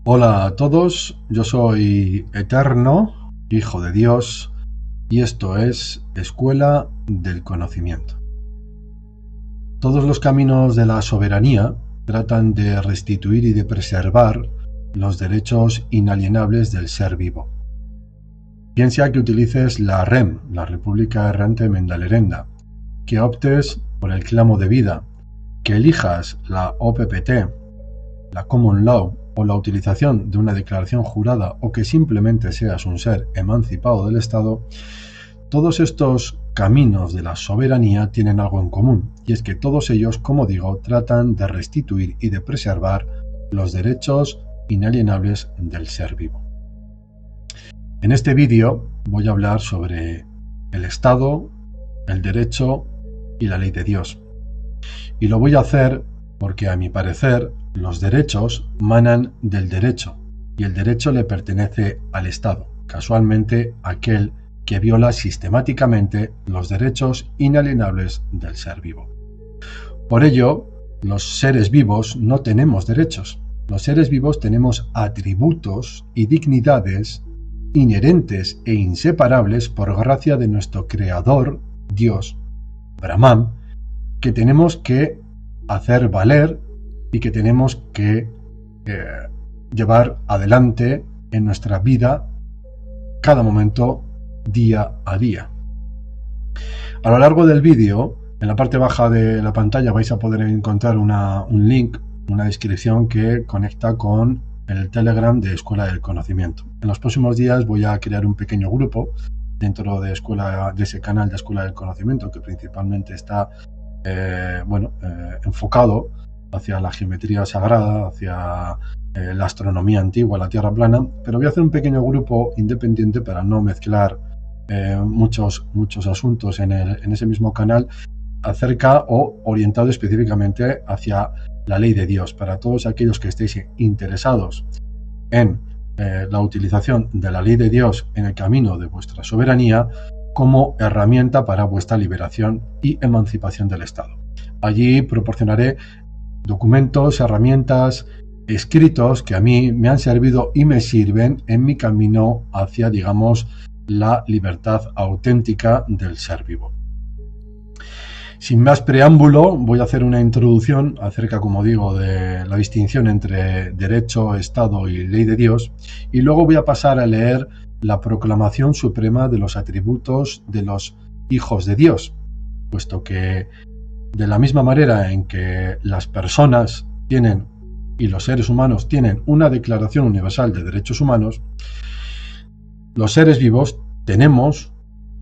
Hola a todos, yo soy Eterno, Hijo de Dios, y esto es Escuela del Conocimiento. Todos los caminos de la soberanía tratan de restituir y de preservar los derechos inalienables del ser vivo. Bien sea que utilices la REM, la República Errante Mendalerenda, que optes por el clamo de vida, que elijas la OPPT, la Common Law o la utilización de una declaración jurada o que simplemente seas un ser emancipado del Estado, todos estos caminos de la soberanía tienen algo en común, y es que todos ellos, como digo, tratan de restituir y de preservar los derechos inalienables del ser vivo. En este vídeo voy a hablar sobre el Estado, el derecho y la ley de Dios. Y lo voy a hacer porque, a mi parecer, los derechos manan del derecho y el derecho le pertenece al Estado, casualmente aquel que viola sistemáticamente los derechos inalienables del ser vivo. Por ello, los seres vivos no tenemos derechos. Los seres vivos tenemos atributos y dignidades inherentes e inseparables por gracia de nuestro Creador, Dios, Brahman, que tenemos que hacer valer y que tenemos que llevar adelante en nuestra vida cada momento, día a día. A lo largo del vídeo, en la parte baja de la pantalla vais a poder encontrar un link, una descripción que conecta con el Telegram de Escuela del Conocimiento. En los próximos días voy a crear un pequeño grupo dentro de ese canal de Escuela del Conocimiento, que principalmente está enfocado hacia la geometría sagrada, hacia la astronomía antigua, la Tierra plana, pero voy a hacer un pequeño grupo independiente para no mezclar muchos asuntos en ese mismo canal acerca o orientado específicamente hacia la ley de Dios, para todos aquellos que estéis interesados en la utilización de la ley de Dios en el camino de vuestra soberanía como herramienta para vuestra liberación y emancipación del Estado. Allí proporcionaré documentos, herramientas, escritos que a mí me han servido y me sirven en mi camino hacia, digamos, la libertad auténtica del ser vivo. Sin más preámbulo, voy a hacer una introducción acerca, como digo, de la distinción entre derecho, Estado y ley de Dios, y luego voy a pasar a leer la proclamación suprema de los atributos de los hijos de Dios, puesto que de la misma manera en que las personas tienen y los seres humanos tienen una Declaración Universal de Derechos Humanos, los seres vivos tenemos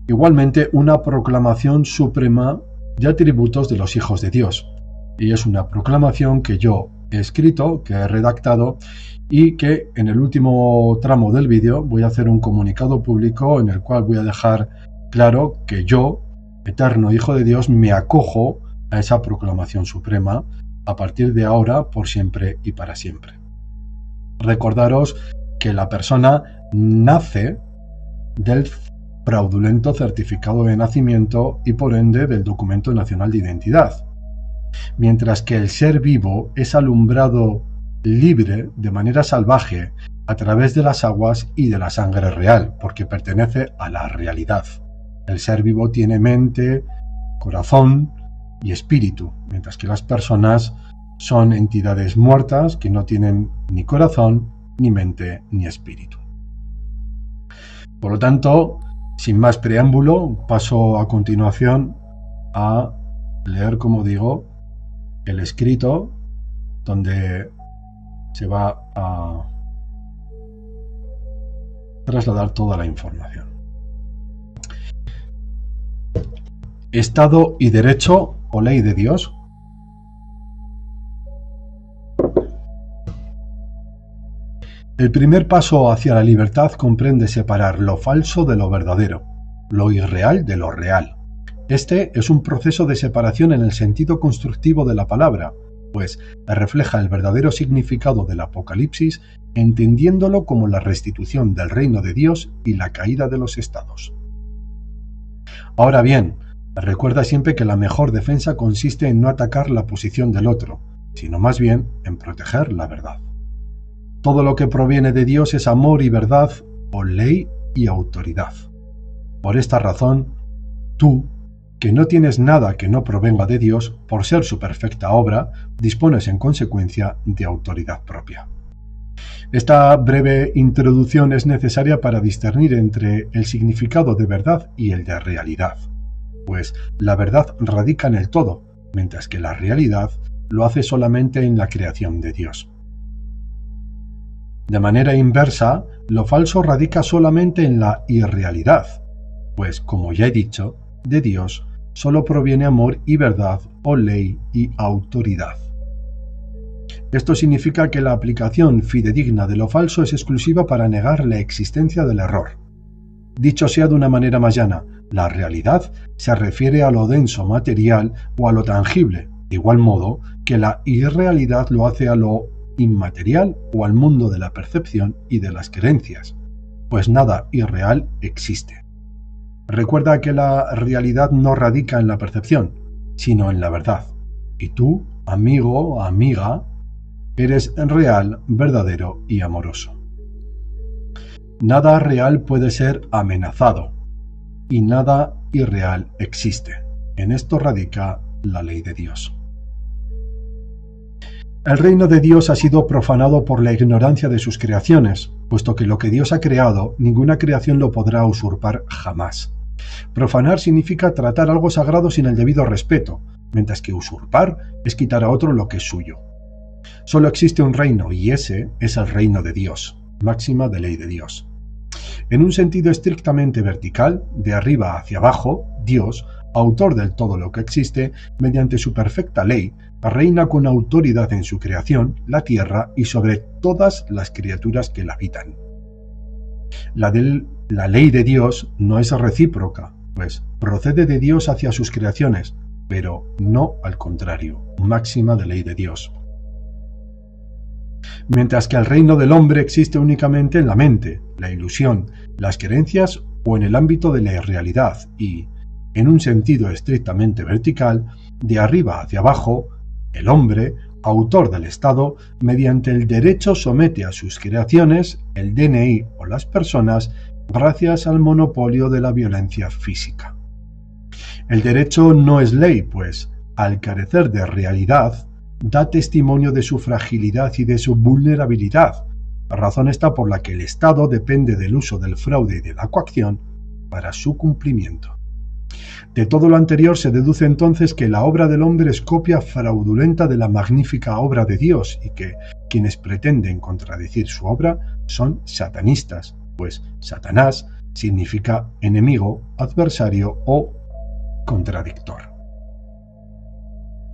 igualmente una proclamación suprema de atributos de los hijos de Dios. Y es una proclamación que yo he escrito, que he redactado, y que en el último tramo del vídeo voy a hacer un comunicado público en el cual voy a dejar claro que yo, Eterno Hijo de Dios, me acojo a esa proclamación suprema a partir de ahora, por siempre y para siempre. Recordaros que la persona nace del fraudulento certificado de nacimiento y por ende del documento nacional de identidad, mientras que el ser vivo es alumbrado libre de manera salvaje a través de las aguas y de la sangre real, porque pertenece a la realidad. El ser vivo tiene mente, corazón y espíritu, mientras que las personas son entidades muertas que no tienen ni corazón, ni mente, ni espíritu. Por lo tanto, sin más preámbulo, paso a continuación a leer, como digo, el escrito donde se va a trasladar toda la información. Estado y derecho o ley de Dios. El primer paso hacia la libertad comprende separar lo falso de lo verdadero, lo irreal de lo real. Este es un proceso de separación en el sentido constructivo de la palabra, pues refleja el verdadero significado del Apocalipsis, entendiéndolo como la restitución del reino de Dios y la caída de los estados. Ahora bien, recuerda siempre que la mejor defensa consiste en no atacar la posición del otro, sino más bien en proteger la verdad. Todo lo que proviene de Dios es amor y verdad, o ley y autoridad. Por esta razón, tú, que no tienes nada que no provenga de Dios, por ser su perfecta obra, dispones en consecuencia de autoridad propia. Esta breve introducción es necesaria para discernir entre el significado de verdad y el de realidad, pues la verdad radica en el todo, mientras que la realidad lo hace solamente en la creación de Dios. De manera inversa, lo falso radica solamente en la irrealidad, pues, como ya he dicho, de Dios solo proviene amor y verdad, o ley y autoridad. Esto significa que la aplicación fidedigna de lo falso es exclusiva para negar la existencia del error. Dicho sea de una manera más llana, la realidad se refiere a lo denso material o a lo tangible, de igual modo que la irrealidad lo hace a lo inmaterial o al mundo de la percepción y de las creencias, pues nada irreal existe. Recuerda que la realidad no radica en la percepción, sino en la verdad. Y tú, amigo, amiga, eres real, verdadero y amoroso. Nada real puede ser amenazado, y nada irreal existe. En esto radica la ley de Dios. El reino de Dios ha sido profanado por la ignorancia de sus creaciones, puesto que lo que Dios ha creado, ninguna creación lo podrá usurpar jamás. Profanar significa tratar algo sagrado sin el debido respeto, mientras que usurpar es quitar a otro lo que es suyo. Solo existe un reino, y ese es el reino de Dios, máxima de ley de Dios. En un sentido estrictamente vertical, de arriba hacia abajo, Dios, autor del todo lo que existe, mediante su perfecta ley, reina con autoridad en su creación, la tierra y sobre todas las criaturas que la habitan. La ley de Dios no es recíproca, pues procede de Dios hacia sus creaciones, pero no al contrario, máxima de ley de Dios. Mientras que el reino del hombre existe únicamente en la mente, la ilusión, las creencias o en el ámbito de la irrealidad y, en un sentido estrictamente vertical, de arriba hacia abajo, el hombre, autor del Estado, mediante el derecho somete a sus creaciones, el DNI o las personas, gracias al monopolio de la violencia física. El derecho no es ley, pues, al carecer de realidad, da testimonio de su fragilidad y de su vulnerabilidad, razón esta por la que el Estado depende del uso del fraude y de la coacción para su cumplimiento. De todo lo anterior se deduce entonces que la obra del hombre es copia fraudulenta de la magnífica obra de Dios y que quienes pretenden contradecir su obra son satanistas, pues Satanás significa enemigo, adversario o contradictor.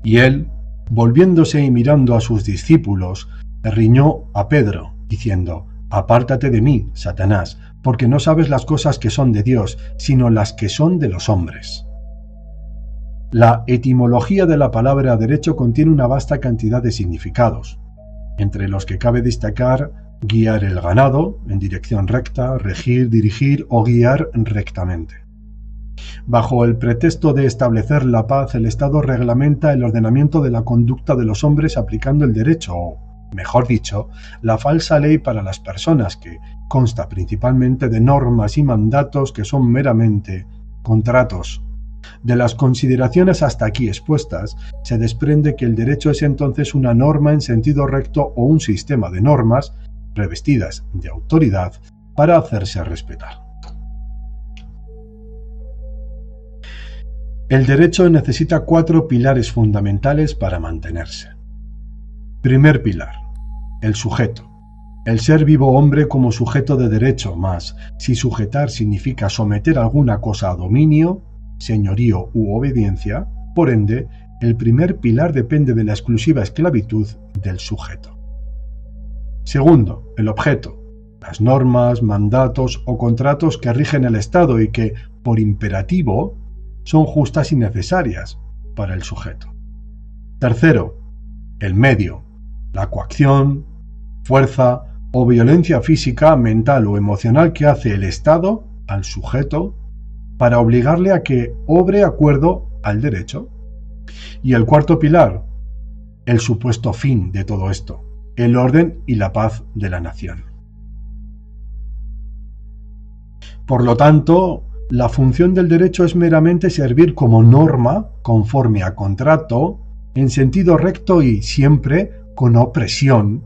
Y él, volviéndose y mirando a sus discípulos, riñó a Pedro, diciendo: «Apártate de mí, Satanás, porque no sabes las cosas que son de Dios, sino las que son de los hombres». La etimología de la palabra derecho contiene una vasta cantidad de significados, entre los que cabe destacar guiar el ganado en dirección recta, regir, dirigir o guiar rectamente. Bajo el pretexto de establecer la paz, el Estado reglamenta el ordenamiento de la conducta de los hombres aplicando el derecho, o, mejor dicho, la falsa ley para las personas, que consta principalmente de normas y mandatos que son meramente contratos. De las consideraciones hasta aquí expuestas, se desprende que el derecho es entonces una norma en sentido recto o un sistema de normas revestidas de autoridad para hacerse respetar. El derecho necesita 4 pilares fundamentales para mantenerse. Primer pilar: el sujeto. El ser vivo hombre como sujeto de derecho, más si sujetar significa someter alguna cosa a dominio, señorío u obediencia, por ende, el primer pilar depende de la exclusiva esclavitud del sujeto. Segundo, el objeto. Las normas, mandatos o contratos que rigen el Estado y que, por imperativo, son justas y necesarias para el sujeto. Tercero, el medio. La coacción, fuerza o violencia física, mental o emocional que hace el Estado al sujeto para obligarle a que obre acuerdo al derecho. Y el cuarto pilar, el supuesto fin de todo esto, el orden y la paz de la nación. Por lo tanto, la función del derecho es meramente servir como norma conforme a contrato, en sentido recto y siempre con opresión,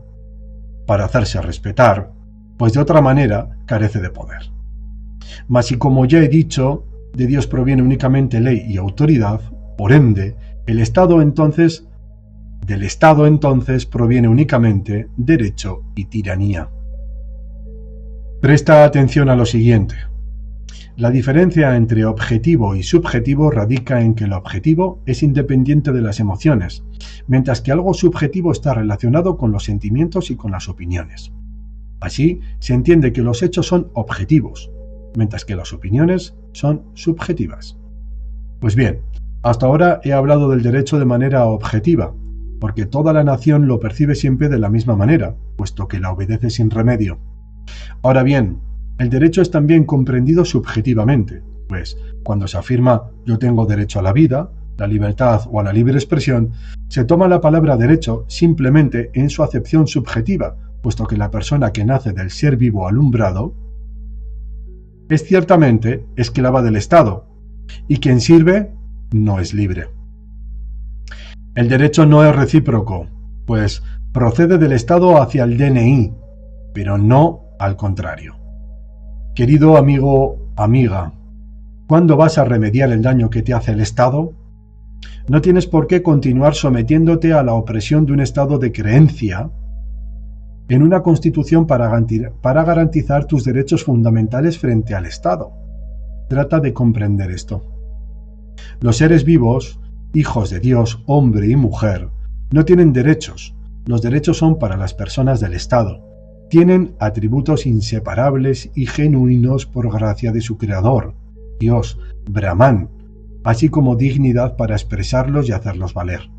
para hacerse respetar, pues de otra manera carece de poder. Mas y como ya he dicho, de Dios proviene únicamente ley y autoridad, por ende, del Estado entonces proviene únicamente derecho y tiranía. Presta atención a lo siguiente. La diferencia entre objetivo y subjetivo radica en que el objetivo es independiente de las emociones, mientras que algo subjetivo está relacionado con los sentimientos y con las opiniones. Así, se entiende que los hechos son objetivos, mientras que las opiniones son subjetivas. Pues bien, hasta ahora he hablado del derecho de manera objetiva, porque toda la nación lo percibe siempre de la misma manera, puesto que la obedece sin remedio. Ahora bien, el derecho es también comprendido subjetivamente, pues cuando se afirma yo tengo derecho a la vida, la libertad o a la libre expresión, se toma la palabra derecho simplemente en su acepción subjetiva, puesto que la persona que nace del ser vivo alumbrado es ciertamente esclava del Estado, y quien sirve no es libre. El derecho no es recíproco, pues procede del Estado hacia el DNI, pero no al contrario. Querido amigo, amiga, ¿cuándo vas a remediar el daño que te hace el Estado? No tienes por qué continuar sometiéndote a la opresión de un Estado de creencia en una Constitución para garantizar tus derechos fundamentales frente al Estado. Trata de comprender esto. Los seres vivos, hijos de Dios, hombre y mujer, no tienen derechos. Los derechos son para las personas del Estado. Tienen atributos inseparables y genuinos por gracia de su creador, Dios, Brahman, así como dignidad para expresarlos y hacerlos valer.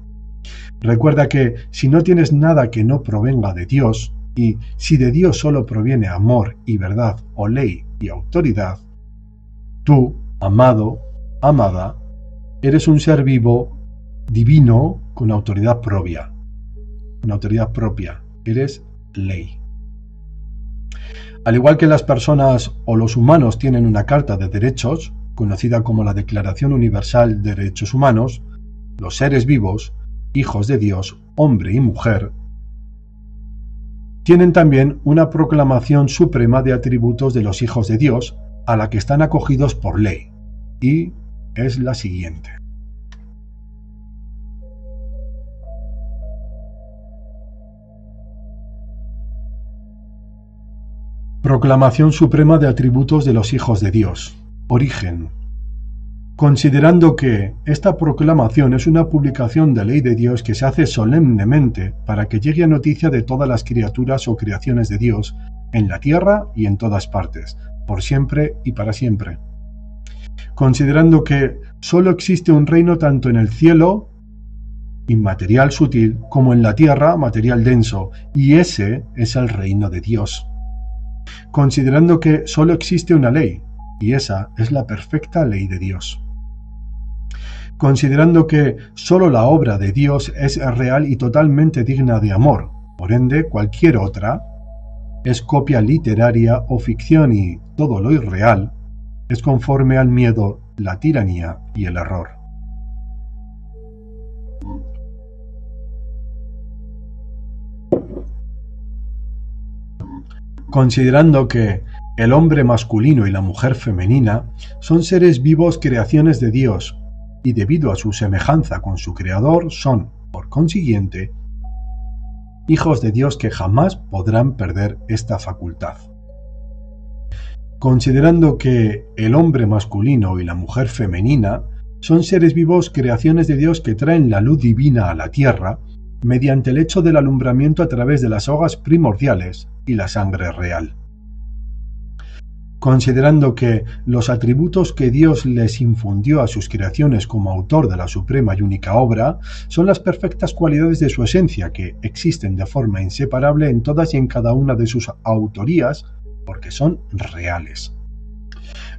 Recuerda que si no tienes nada que no provenga de Dios, y si de Dios solo proviene amor y verdad o ley y autoridad, tú, amado, amada, eres un ser vivo, divino, con autoridad propia. Con autoridad propia. Eres ley. Al igual que las personas o los humanos tienen una Carta de Derechos, conocida como la Declaración Universal de Derechos Humanos, los seres vivos, hijos de Dios, hombre y mujer, tienen también una proclamación suprema de atributos de los hijos de Dios a la que están acogidos por ley, y es la siguiente. Proclamación suprema de atributos de los hijos de Dios. Origen. Considerando que esta proclamación es una publicación de ley de Dios que se hace solemnemente para que llegue a noticia de todas las criaturas o creaciones de Dios en la tierra y en todas partes, por siempre y para siempre. Considerando que solo existe un reino tanto en el cielo, inmaterial sutil, como en la tierra, material denso, y ese es el reino de Dios. Considerando que solo existe una ley, y esa es la perfecta ley de Dios. Considerando que solo la obra de Dios es real y totalmente digna de amor, por ende cualquier otra es copia literaria o ficción y todo lo irreal es conforme al miedo, la tiranía y el error. Considerando que el hombre masculino y la mujer femenina son seres vivos creaciones de Dios, y debido a su semejanza con su Creador son, por consiguiente, hijos de Dios que jamás podrán perder esta facultad. Considerando que el hombre masculino y la mujer femenina son seres vivos creaciones de Dios que traen la luz divina a la tierra mediante el hecho del alumbramiento a través de las hojas primordiales y la sangre real. Considerando que los atributos que Dios les infundió a sus creaciones como autor de la suprema y única obra son las perfectas cualidades de su esencia que existen de forma inseparable en todas y en cada una de sus autorías porque son reales.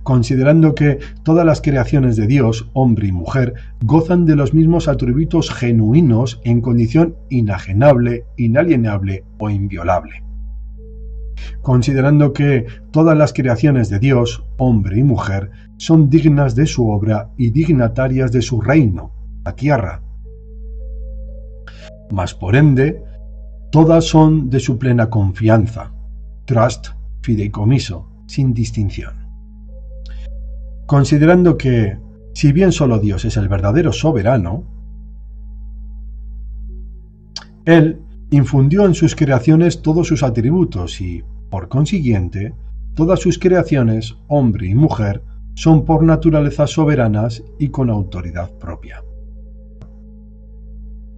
considerando que todas las creaciones de Dios, hombre y mujer, gozan de los mismos atributos genuinos en condición inajenable, inalienable o inviolable. Considerando que todas las creaciones de Dios, hombre y mujer, son dignas de su obra y dignatarias de su reino, la tierra. Mas por ende, todas son de su plena confianza, trust, fideicomiso, sin distinción. Considerando que, si bien solo Dios es el verdadero soberano, Él infundió en sus creaciones todos sus atributos y, por consiguiente, todas sus creaciones, hombre y mujer, son por naturaleza soberanas y con autoridad propia.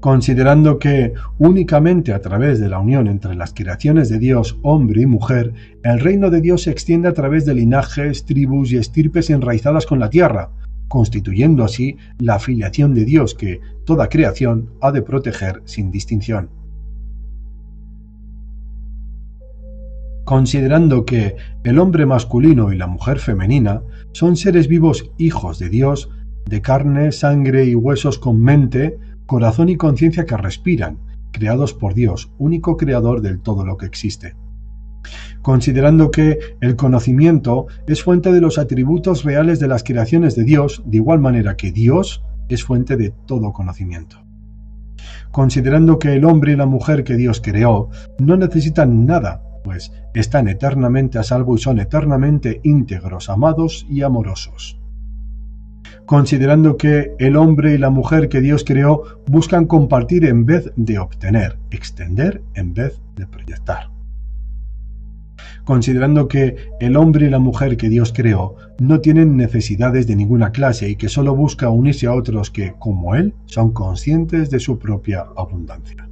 Considerando que únicamente a través de la unión entre las creaciones de Dios, hombre y mujer, el reino de Dios se extiende a través de linajes, tribus y estirpes enraizadas con la tierra, constituyendo así la filiación de Dios que toda creación ha de proteger sin distinción. Considerando que el hombre masculino y la mujer femenina son seres vivos hijos de Dios, de carne, sangre y huesos con mente, corazón y conciencia que respiran, creados por Dios, único creador del todo lo que existe. Considerando que el conocimiento es fuente de los atributos reales de las creaciones de Dios, de igual manera que Dios es fuente de todo conocimiento. Considerando que el hombre y la mujer que Dios creó no necesitan nada, pues están eternamente a salvo y son eternamente íntegros, amados y amorosos. Considerando que el hombre y la mujer que Dios creó buscan compartir en vez de obtener, extender en vez de proyectar. Considerando que el hombre y la mujer que Dios creó no tienen necesidades de ninguna clase y que solo busca unirse a otros que, como él, son conscientes de su propia abundancia.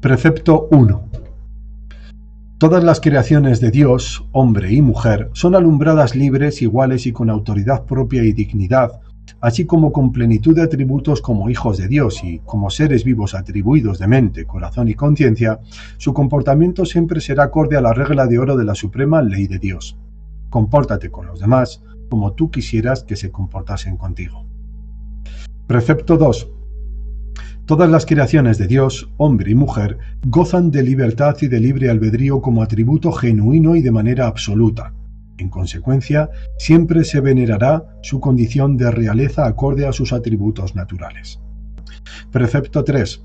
Precepto 1. Todas las creaciones de Dios, hombre y mujer, son alumbradas libres, iguales y con autoridad propia y dignidad, así como con plenitud de atributos como hijos de Dios y como seres vivos atribuidos de mente, corazón y conciencia. Su comportamiento siempre será acorde a la regla de oro de la suprema ley de Dios. Compórtate con los demás como tú quisieras que se comportasen contigo. Precepto 2. Todas las creaciones de Dios, hombre y mujer, gozan de libertad y de libre albedrío como atributo genuino y de manera absoluta. En consecuencia, siempre se venerará su condición de realeza acorde a sus atributos naturales. Precepto 3.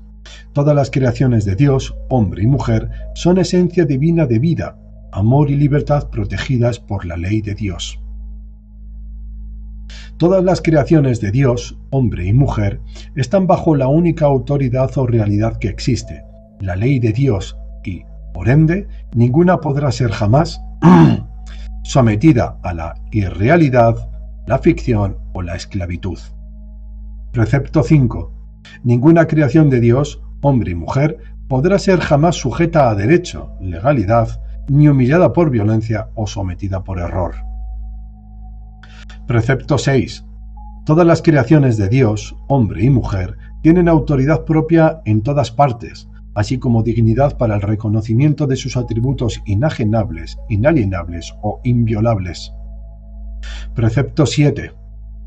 Todas las creaciones de Dios, hombre y mujer, son esencia divina de vida, amor y libertad protegidas por la ley de Dios. Todas las creaciones de Dios, hombre y mujer, están bajo la única autoridad o realidad que existe, la ley de Dios, y, por ende, ninguna podrá ser jamás sometida a la irrealidad, la ficción o la esclavitud. Precepto 5. Ninguna creación de Dios, hombre y mujer, podrá ser jamás sujeta a derecho, legalidad, ni humillada por violencia o sometida por error. Precepto 6. Todas las creaciones de Dios, hombre y mujer, tienen autoridad propia en todas partes, así como dignidad para el reconocimiento de sus atributos inajenables, inalienables o inviolables. Precepto 7.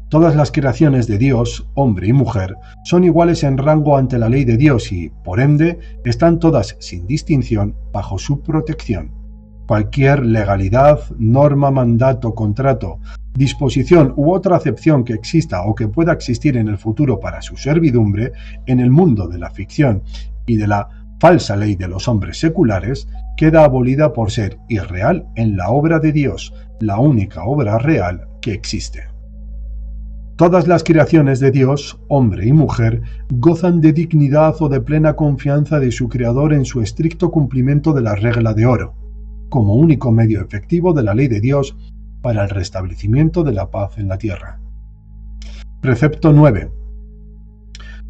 Todas las creaciones de Dios, hombre y mujer, son iguales en rango ante la ley de Dios y, por ende, están todas, sin distinción, bajo su protección. Cualquier legalidad, norma, mandato, contrato, disposición u otra acepción que exista o que pueda existir en el futuro para su servidumbre, en el mundo de la ficción y de la falsa ley de los hombres seculares, queda abolida por ser irreal en la obra de Dios, la única obra real que existe. Todas las creaciones de Dios, hombre y mujer, gozan de dignidad o de plena confianza de su Creador en su estricto cumplimiento de la regla de oro, como único medio efectivo de la ley de Dios para el restablecimiento de la paz en la tierra. Precepto 9.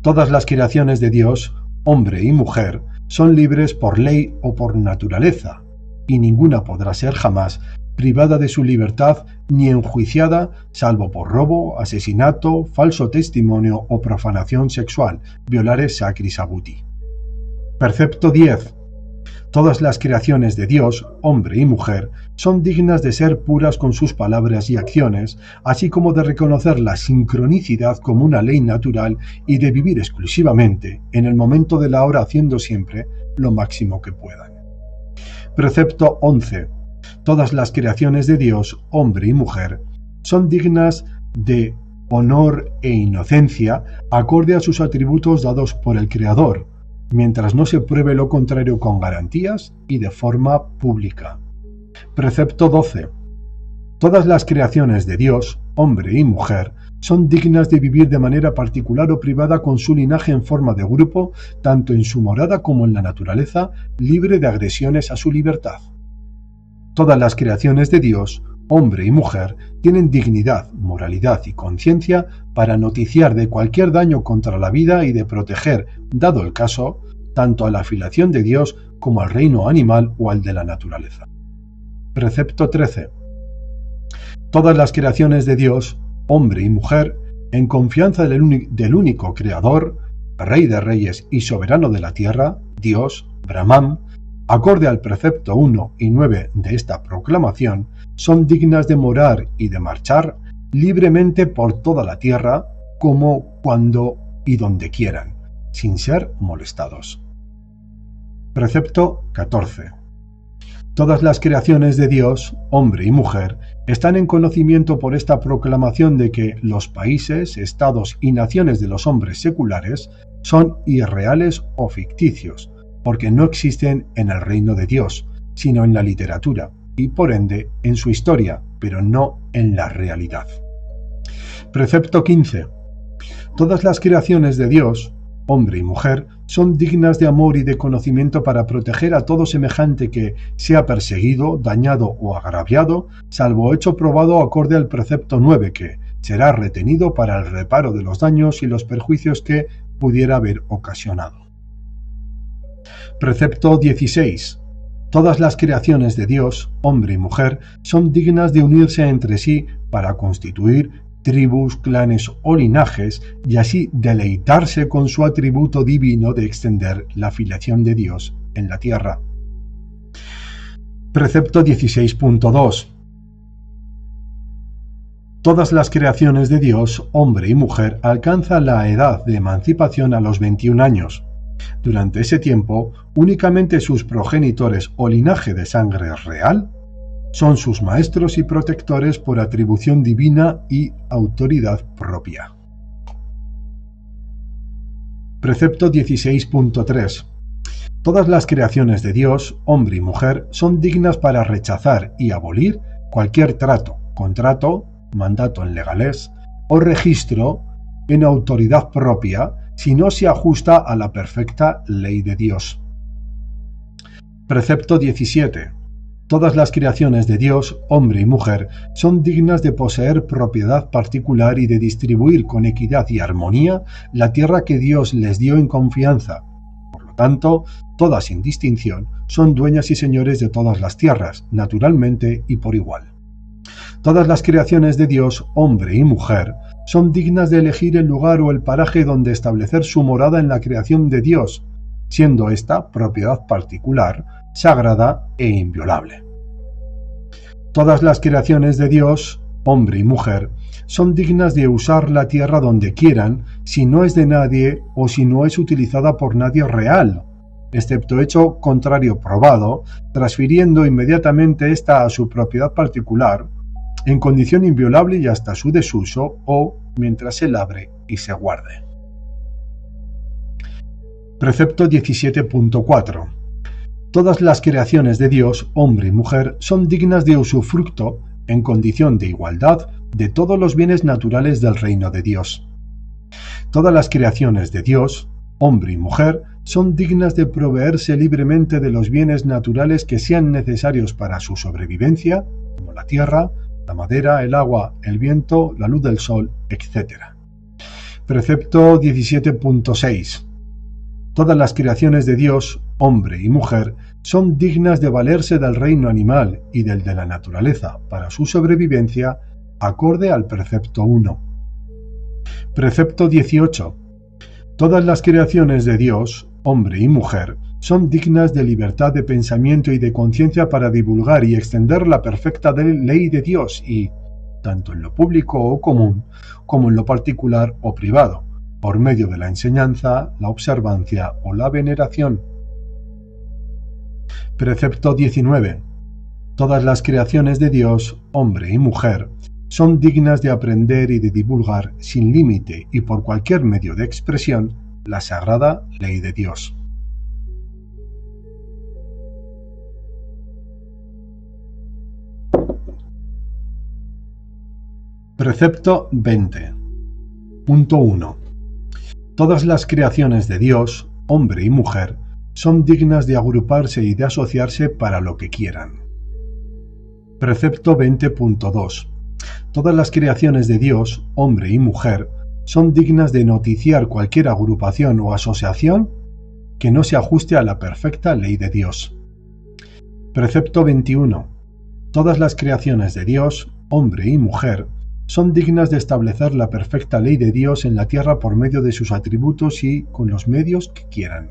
Todas las creaciones de Dios, hombre y mujer, son libres por ley o por naturaleza, y ninguna podrá ser jamás privada de su libertad ni enjuiciada, salvo por robo, asesinato, falso testimonio o profanación sexual, violare sacris abuti. Precepto 10. Todas las creaciones de Dios, hombre y mujer, son dignas de ser puras con sus palabras y acciones, así como de reconocer la sincronicidad como una ley natural y de vivir exclusivamente en el momento de la hora haciendo siempre lo máximo que puedan. Precepto 11. Todas las creaciones de Dios, hombre y mujer, son dignas de honor e inocencia acorde a sus atributos dados por el Creador, mientras no se pruebe lo contrario con garantías y de forma pública. Precepto 12. Todas las creaciones de Dios, hombre y mujer, son dignas de vivir de manera particular o privada con su linaje en forma de grupo, tanto en su morada como en la naturaleza, libre de agresiones a su libertad. Todas las creaciones de Dios, hombre y mujer, tienen dignidad, moralidad y conciencia para noticiar de cualquier daño contra la vida y de proteger, dado el caso, tanto a la filiación de Dios como al reino animal o al de la naturaleza. Precepto 13. Todas las creaciones de Dios, hombre y mujer, en confianza del único Creador, Rey de Reyes y Soberano de la Tierra, Dios, Brahman, acorde al precepto 1 y 9 de esta proclamación, son dignas de morar y de marchar libremente por toda la tierra, como, cuando y donde quieran, sin ser molestados. Precepto 14. Todas las creaciones de Dios, hombre y mujer, están en conocimiento por esta proclamación de que los países, estados y naciones de los hombres seculares son irreales o ficticios, porque no existen en el reino de Dios, sino en la literatura, y por ende en su historia, pero no en la realidad. Precepto 15. Todas las creaciones de Dios, hombre y mujer, son dignas de amor y de conocimiento para proteger a todo semejante que sea perseguido, dañado o agraviado, salvo hecho probado acorde al precepto 9, que será retenido para el reparo de los daños y los perjuicios que pudiera haber ocasionado. Precepto 16. Todas las creaciones de Dios, hombre y mujer, son dignas de unirse entre sí para constituir tribus, clanes o linajes y así deleitarse con su atributo divino de extender la filiación de Dios en la tierra. Precepto 16.2. Todas las creaciones de Dios, hombre y mujer, alcanzan la edad de emancipación a los 21 años. Durante ese tiempo, únicamente sus progenitores o linaje de sangre real son sus maestros y protectores por atribución divina y autoridad propia. Precepto 16.3. Todas las creaciones de Dios, hombre y mujer, son dignas para rechazar y abolir cualquier trato, contrato, mandato en legalés o registro en autoridad propia si no se ajusta a la perfecta ley de Dios. Precepto 17. Todas las creaciones de Dios, hombre y mujer, son dignas de poseer propiedad particular y de distribuir con equidad y armonía la tierra que Dios les dio en confianza. Por lo tanto, todas sin distinción son dueñas y señores de todas las tierras, naturalmente y por igual. Todas las creaciones de Dios, hombre y mujer, son dignas de elegir el lugar o el paraje donde establecer su morada en la creación de Dios, siendo esta propiedad particular, sagrada e inviolable. Todas las creaciones de Dios, hombre y mujer, son dignas de usar la tierra donde quieran si no es de nadie o si no es utilizada por nadie real, excepto hecho contrario probado, transfiriendo inmediatamente esta a su propiedad particular, en condición inviolable y hasta su desuso o mientras se labre y se guarde. Precepto 17.4. Todas las creaciones de Dios, hombre y mujer, son dignas de usufructo, en condición de igualdad, de todos los bienes naturales del reino de Dios. Todas las creaciones de Dios, hombre y mujer, son dignas de proveerse libremente de los bienes naturales que sean necesarios para su sobrevivencia, como la tierra, la madera, el agua, el viento, la luz del sol, etc. Precepto 17.6. Todas las creaciones de Dios, hombre y mujer, son dignas de valerse del reino animal y del de la naturaleza para su sobrevivencia, acorde al precepto 1. Precepto 18. Todas las creaciones de Dios, hombre y mujer, son dignas de libertad de pensamiento y de conciencia para divulgar y extender la perfecta ley de Dios y, tanto en lo público o común, como en lo particular o privado, por medio de la enseñanza, la observancia o la veneración. Precepto 19. Todas las creaciones de Dios, hombre y mujer, son dignas de aprender y de divulgar sin límite y por cualquier medio de expresión la sagrada ley de Dios. Precepto 20. Punto 1. Todas las creaciones de Dios, hombre y mujer, son dignas de agruparse y de asociarse para lo que quieran. Precepto 20.2. Todas las creaciones de Dios, hombre y mujer, son dignas de noticiar cualquier agrupación o asociación que no se ajuste a la perfecta ley de Dios. Precepto 21. Todas las creaciones de Dios, hombre y mujer, son dignas de establecer la perfecta ley de Dios en la tierra por medio de sus atributos y con los medios que quieran.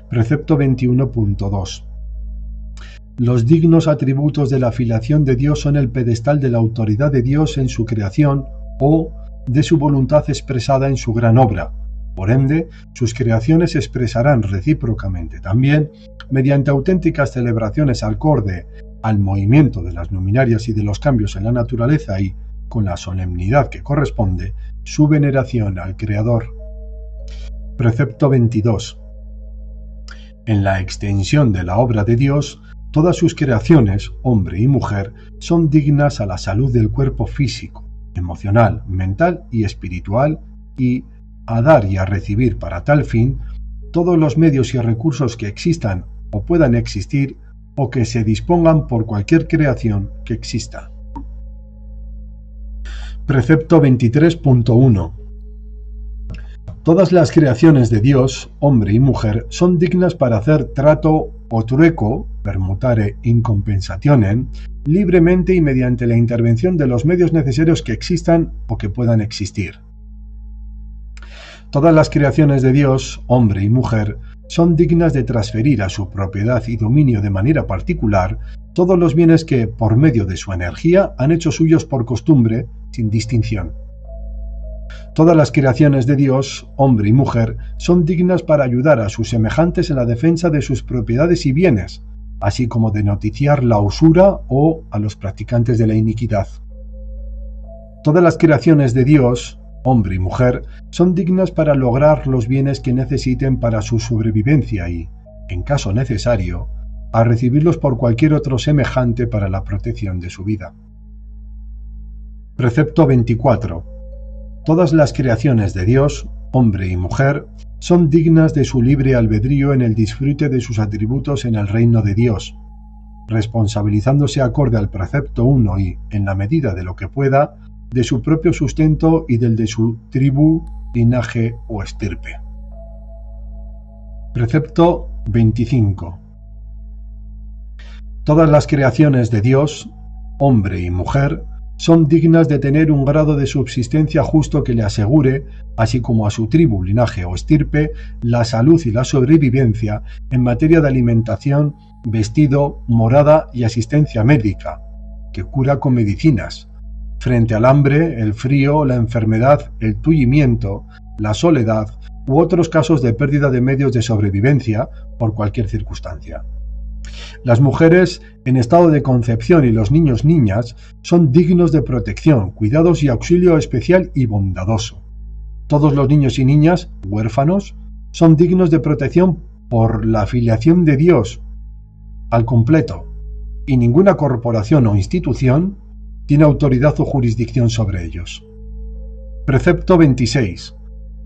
Precepto 21.2. Los dignos atributos de la filiación de Dios son el pedestal de la autoridad de Dios en su creación o de su voluntad expresada en su gran obra. Por ende, sus creaciones se expresarán recíprocamente también mediante auténticas celebraciones acorde al movimiento de las luminarias y de los cambios en la naturaleza y, con la solemnidad que corresponde, su veneración al Creador. Precepto 22. En la extensión de la obra de Dios, todas sus creaciones, hombre y mujer, son dignas a la salud del cuerpo físico, emocional, mental y espiritual y a dar y a recibir para tal fin todos los medios y recursos que existan o puedan existir o que se dispongan por cualquier creación que exista. Precepto 23.1. Todas las creaciones de Dios, hombre y mujer, son dignas para hacer trato o trueco, permutare incompensationem, libremente y mediante la intervención de los medios necesarios que existan o que puedan existir. Todas las creaciones de Dios, hombre y mujer, son dignas de transferir a su propiedad y dominio de manera particular todos los bienes que, por medio de su energía, han hecho suyos por costumbre, sin distinción. Todas las creaciones de Dios, hombre y mujer, son dignas para ayudar a sus semejantes en la defensa de sus propiedades y bienes, así como de noticiar la usura o a los practicantes de la iniquidad. Todas las creaciones de Dios, hombre y mujer, son dignas para lograr los bienes que necesiten para su sobrevivencia y, en caso necesario, a recibirlos por cualquier otro semejante para la protección de su vida. Precepto 24. Todas las creaciones de Dios, hombre y mujer, son dignas de su libre albedrío en el disfrute de sus atributos en el reino de Dios, responsabilizándose acorde al precepto 1 y, en la medida de lo que pueda, de su propio sustento y del de su tribu, linaje o estirpe. Precepto 25. Todas las creaciones de Dios, hombre y mujer, son dignas de tener un grado de subsistencia justo que le asegure, así como a su tribu, linaje o estirpe, la salud y la sobrevivencia en materia de alimentación, vestido, morada y asistencia médica, que cura con medicinas, frente al hambre, el frío, la enfermedad, el tullimiento, la soledad u otros casos de pérdida de medios de sobrevivencia por cualquier circunstancia. Las mujeres en estado de concepción y los niños/niñas son dignos de protección, cuidados y auxilio especial y bondadoso. Todos los niños y niñas, huérfanos, son dignos de protección por la filiación de Dios al completo, y ninguna corporación o institución tiene autoridad o jurisdicción sobre ellos. Precepto 26.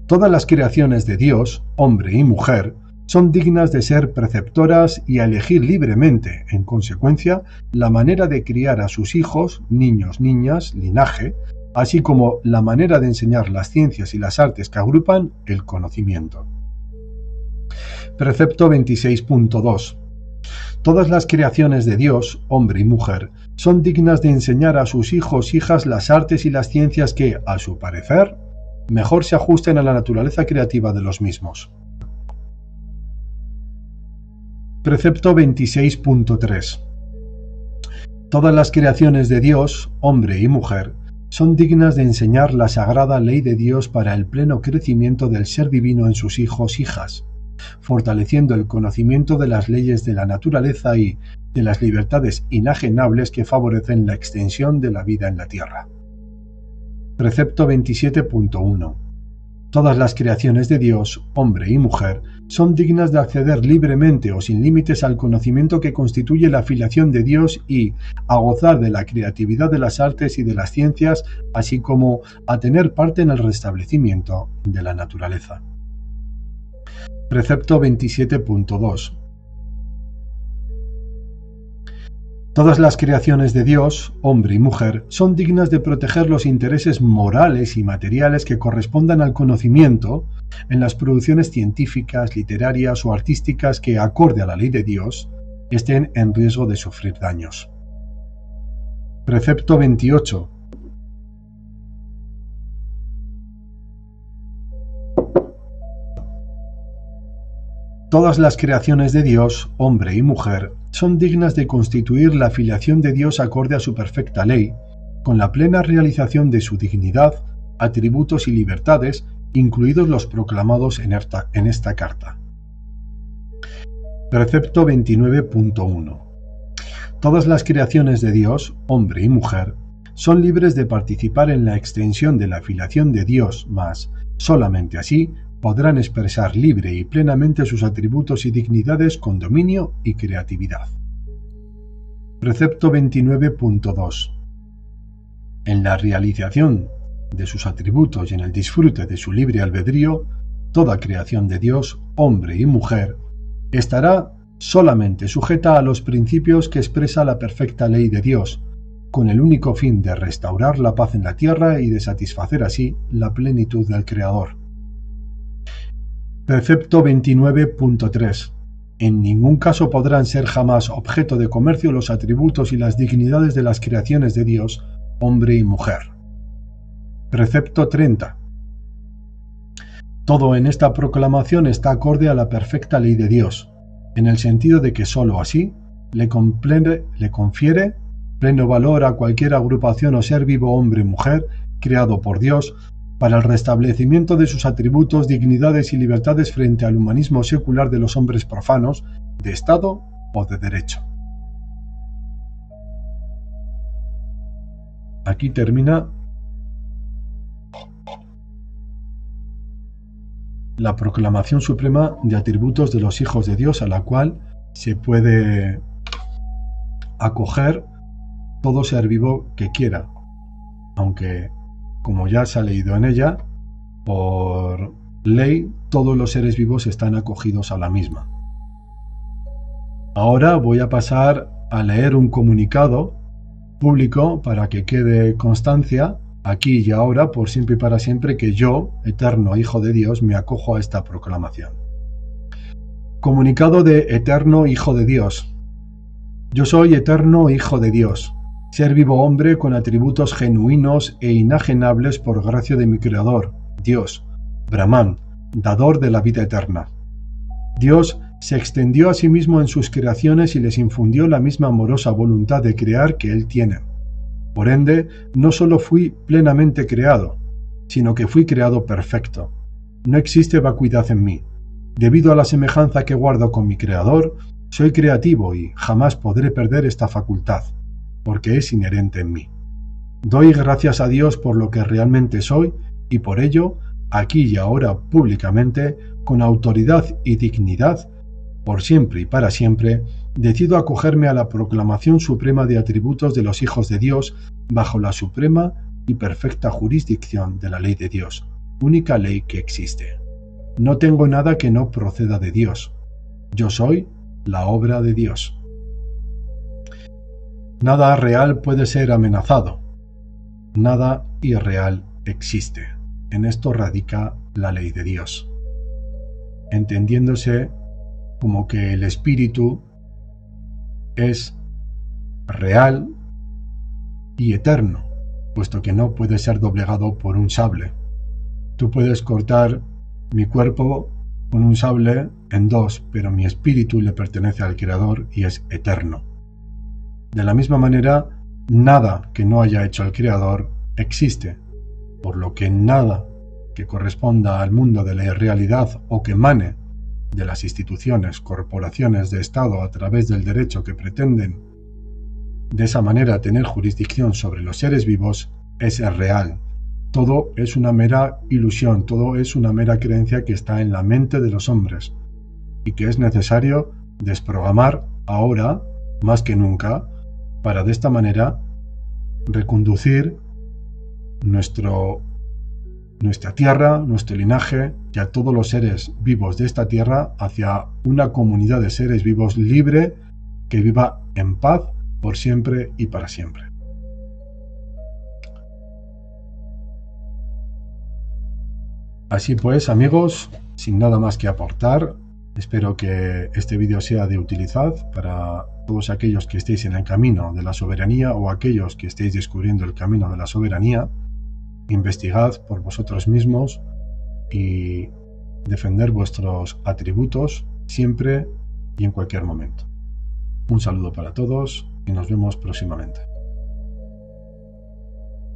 Todas las creaciones de Dios, hombre y mujer, son dignas de ser preceptoras y a elegir libremente, en consecuencia, la manera de criar a sus hijos, niños, niñas, linaje, así como la manera de enseñar las ciencias y las artes que agrupan el conocimiento. Precepto 26.2. Todas las creaciones de Dios, hombre y mujer, son dignas de enseñar a sus hijos, hijas, las artes y las ciencias que, a su parecer, mejor se ajusten a la naturaleza creativa de los mismos. Precepto 26.3. Todas las creaciones de Dios, hombre y mujer, son dignas de enseñar la sagrada ley de Dios para el pleno crecimiento del ser divino en sus hijos-hijas, fortaleciendo el conocimiento de las leyes de la naturaleza y de las libertades inajenables que favorecen la extensión de la vida en la tierra. Precepto 27.1. Todas las creaciones de Dios, hombre y mujer, son dignas de acceder libremente o sin límites al conocimiento que constituye la filiación de Dios y a gozar de la creatividad de las artes y de las ciencias, así como a tener parte en el restablecimiento de la naturaleza. Precepto 27.2. Todas las creaciones de Dios, hombre y mujer, son dignas de proteger los intereses morales y materiales que correspondan al conocimiento en las producciones científicas, literarias o artísticas que, acorde a la ley de Dios, estén en riesgo de sufrir daños. Precepto 28. Todas las creaciones de Dios, hombre y mujer, son dignas de constituir la filiación de Dios acorde a su perfecta ley, con la plena realización de su dignidad, atributos y libertades, incluidos los proclamados en esta carta. Precepto 29.1. Todas las creaciones de Dios, hombre y mujer, son libres de participar en la extensión de la filiación de Dios, mas solamente así podrán expresar libre y plenamente sus atributos y dignidades con dominio y creatividad. Precepto 29.2. En la realización de sus atributos y en el disfrute de su libre albedrío, toda creación de Dios, hombre y mujer, estará solamente sujeta a los principios que expresa la perfecta ley de Dios, con el único fin de restaurar la paz en la tierra y de satisfacer así la plenitud del Creador. Precepto 29.3. En ningún caso podrán ser jamás objeto de comercio los atributos y las dignidades de las creaciones de Dios, hombre y mujer. Precepto 30. Todo en esta proclamación está acorde a la perfecta ley de Dios, en el sentido de que sólo así le confiere pleno valor a cualquier agrupación o ser vivo, hombre o mujer, creado por Dios, para el restablecimiento de sus atributos, dignidades y libertades frente al humanismo secular de los hombres profanos, de Estado o de derecho. Aquí termina la proclamación suprema de atributos de los hijos de Dios, a la cual se puede acoger todo ser vivo que quiera, aunque, como ya se ha leído en ella, por ley todos los seres vivos están acogidos a la misma. Ahora voy a pasar a leer un comunicado público para que quede constancia, aquí y ahora, por siempre y para siempre, que yo, eterno Hijo de Dios, me acojo a esta proclamación. Comunicado de Eterno Hijo de Dios. Yo soy eterno Hijo de Dios, ser vivo hombre con atributos genuinos e inajenables por gracia de mi Creador, Dios, Brahman, dador de la vida eterna. Dios se extendió a sí mismo en sus creaciones y les infundió la misma amorosa voluntad de crear que Él tiene. Por ende, no solo fui plenamente creado, sino que fui creado perfecto. No existe vacuidad en mí. Debido a la semejanza que guardo con mi Creador, soy creativo y jamás podré perder esta facultad, porque es inherente en mí. Doy gracias a Dios por lo que realmente soy y por ello, aquí y ahora públicamente, con autoridad y dignidad, por siempre y para siempre, decido acogerme a la proclamación suprema de atributos de los hijos de Dios bajo la suprema y perfecta jurisdicción de la ley de Dios, única ley que existe. No tengo nada que no proceda de Dios. Yo soy la obra de Dios. Nada real puede ser amenazado. Nada irreal existe. En esto radica la ley de Dios, entendiéndose como que el espíritu es real y eterno, puesto que no puede ser doblegado por un sable. Tú puedes cortar mi cuerpo con un sable en dos, pero mi espíritu le pertenece al Creador y es eterno. De la misma manera, nada que no haya hecho el Creador existe, por lo que nada que corresponda al mundo de la realidad o que emane de las instituciones, corporaciones de Estado a través del derecho que pretenden de esa manera tener jurisdicción sobre los seres vivos es real. Todo es una mera ilusión, todo es una mera creencia que está en la mente de los hombres y que es necesario desprogramar ahora más que nunca para de esta manera reconducir nuestra tierra, nuestro linaje y a todos los seres vivos de esta tierra hacia una comunidad de seres vivos libre que viva en paz por siempre y para siempre. Así pues, amigos, sin nada más que aportar, espero que este vídeo sea de utilidad para todos aquellos que estéis en el camino de la soberanía o aquellos que estéis descubriendo el camino de la soberanía. Investigad por vosotros mismos y defender vuestros atributos siempre y en cualquier momento. Un saludo para todos y nos vemos próximamente.